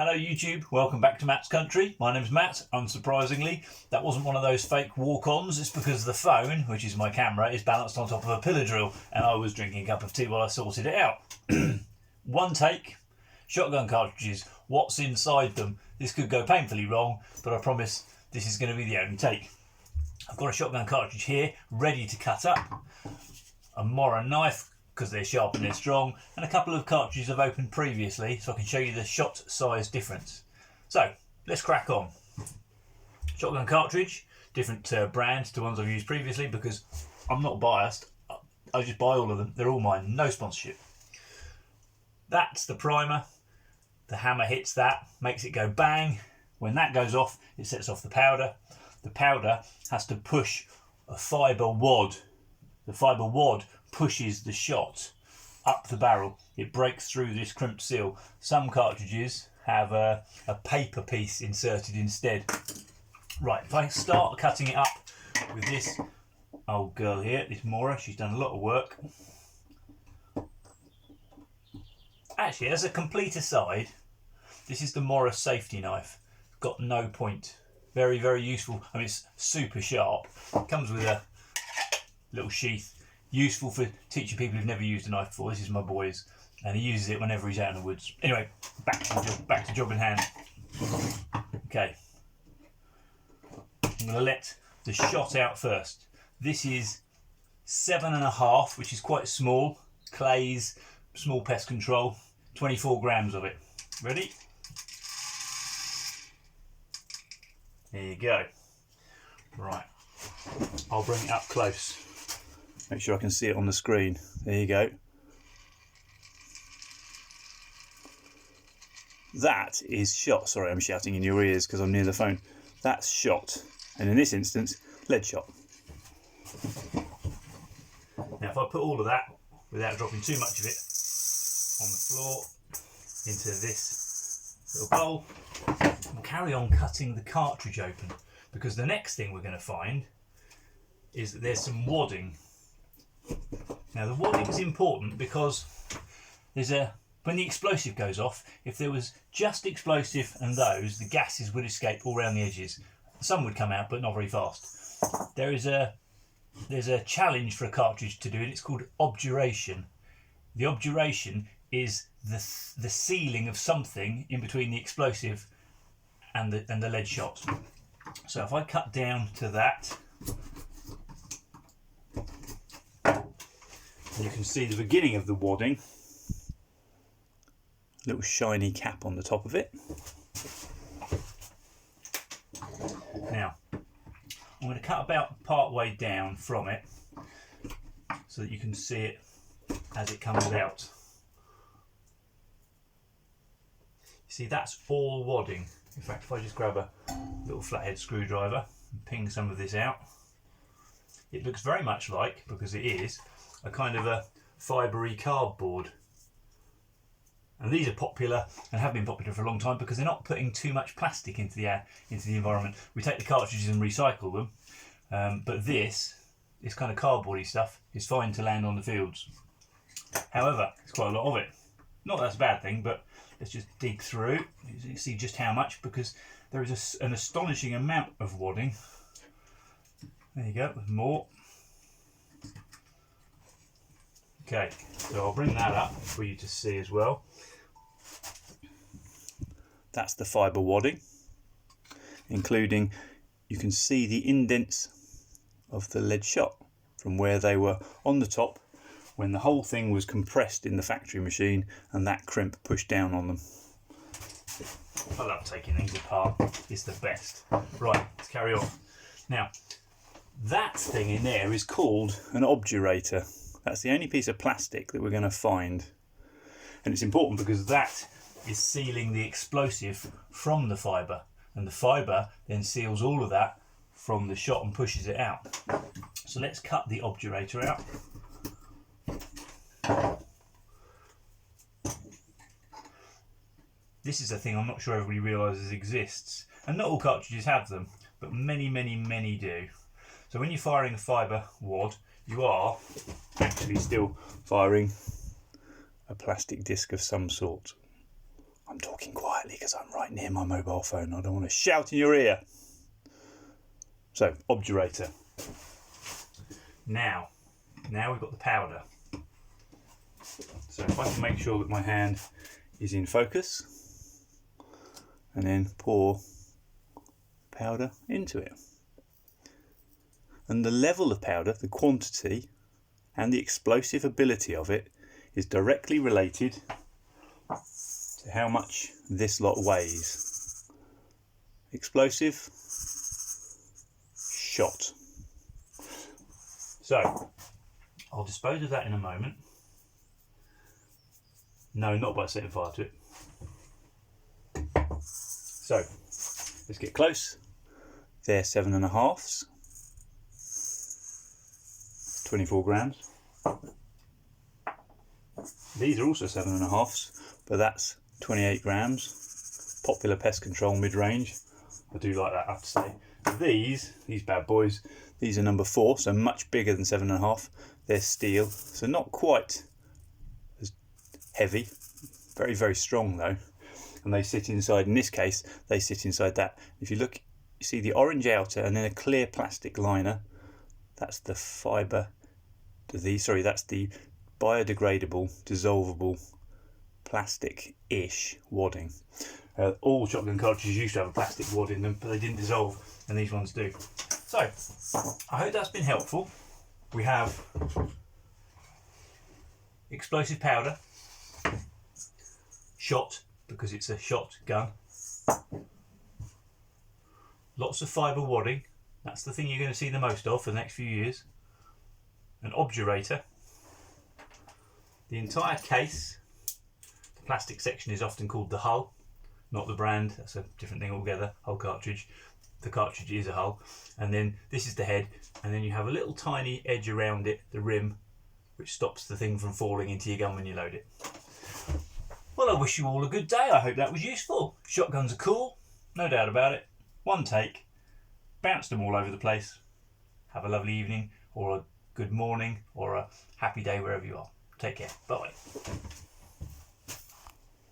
Hello YouTube, welcome back to Matt's Country. My name's Matt. Unsurprisingly, that wasn't one of those fake walk-ons. It's because the phone, which is my camera, is balanced on top of a pillar drill and I was drinking a cup of tea while I sorted it out. One take, shotgun cartridges, what's inside them? This could go painfully wrong, but I promise this is going to be the only take. I've got a shotgun cartridge here, ready to cut up, a Mora knife, because they're sharp and they're strong, and a couple of cartridges I've opened previously so I can show you the shot size difference. So let's crack on. Shotgun cartridge, different brand to ones I've used previously because I'm not biased. I just buy all of them, they're all mine, no sponsorship. That's the primer. The hammer hits that, makes it go bang. When that goes off, it sets off the powder. The powder has to push a fibre wad. The fibre wad pushes the shot up the barrel. It breaks through this crimped seal. Some cartridges have a paper piece inserted instead. Right, if I start cutting it up with this old girl here, this Mora, she's done a lot of work. Actually, as a complete aside, this is the Mora safety knife. Got no point. Very, very useful. I mean, it's super sharp. It comes with a little sheath. Useful for teaching people who've never used a knife before. This is my boy's, and he uses it whenever he's out in the woods. Anyway, back to job in hand. Okay, I'm going to let the shot out first. This is 7.5, which is quite small. Clays, small pest control. 24 grams of it. Ready? There you go. Right, I'll bring it up close. Make sure I can see it on the screen. There you go. That is shot. Sorry, I'm shouting in your ears because I'm near the phone. That's shot. And in this instance, lead shot. Now if I put all of that, without dropping too much of it, on the floor, into this little bowl, we'll carry on cutting the cartridge open. Because the next thing we're going to find is that there's some wadding. Now the wadding is important because when the explosive goes off, if there was just explosive and those, the gases would escape all around the edges. Some would come out, but not very fast. There's a challenge for a cartridge to do, and it's called objuration. The objuration is the sealing of something in between the explosive and the lead shot. So if I cut down to that, you can see the beginning of the wadding, little shiny cap on the top of it. Now I'm going to cut about part way down from it so that you can see it as it comes out. You see, that's all wadding. In fact, if I just grab a little flathead screwdriver and ping some of this out, it looks very much like, because it is, a kind of a fibre-y cardboard. And these are popular and have been popular for a long time because they're not putting too much plastic into the environment. We take the cartridges and recycle them, but this kind of cardboardy stuff is fine to land on the fields. However, it's quite a lot of it. Not that that's a bad thing, but let's just dig through. You can see just how much, because there is an astonishing amount of wadding. There you go, there's more. Okay, so I'll bring that up for you to see as well. That's the fibre wadding, including, you can see the indents of the lead shot from where they were on the top when the whole thing was compressed in the factory machine and that crimp pushed down on them. I love taking things apart, it's the best. Right, let's carry on. Now, that thing in there is called an objurator. That's the only piece of plastic that we're going to find. And it's important because that is sealing the explosive from the fibre. And the fibre then seals all of that from the shot and pushes it out. So let's cut the objurator out. This is a thing I'm not sure everybody realises exists. And not all cartridges have them, but many, many, many do. So when you're firing a fibre wad, you are actually still firing a plastic disc of some sort. I'm talking quietly because I'm right near my mobile phone. I don't want to shout in your ear. So, objurator. Now we've got the powder. So if I can make sure that my hand is in focus, and then pour powder into it. And the level of powder, the quantity, and the explosive ability of it is directly related to how much this lot weighs. Explosive, shot. So, I'll dispose of that in a moment. No, not by setting fire to it. So, let's get close. They're 7.5. 24 grams. These are also 7.5, but that's 28 grams. Popular pest control mid-range. I do like that, I have to say. These bad boys, these are number 4, so much bigger than 7.5. They're steel, so not quite as heavy. Very, very strong though. And they sit inside, in this case, they sit inside that. If you look, you see the orange outer and then a clear plastic liner. That's the fibre. That's the biodegradable, dissolvable, plastic-ish wadding. All shotgun cartridges used to have a plastic wad in them, but they didn't dissolve, and these ones do. So, I hope that's been helpful. We have explosive powder, shot, because it's a shotgun, lots of fibre wadding, that's the thing you're going to see the most of for the next few years, an objurator, the entire case. The plastic section is often called the hull, not the brand, that's a different thing altogether, hull cartridge. The cartridge is a hull, and then this is the head, and then you have a little tiny edge around it, the rim, which stops the thing from falling into your gun when you load it. Well, I wish you all a good day. I hope that was useful. Shotguns are cool, no doubt about it. One take, bounced them all over the place. Have a lovely evening, or a good morning, or a happy day wherever you are. Take care. Bye.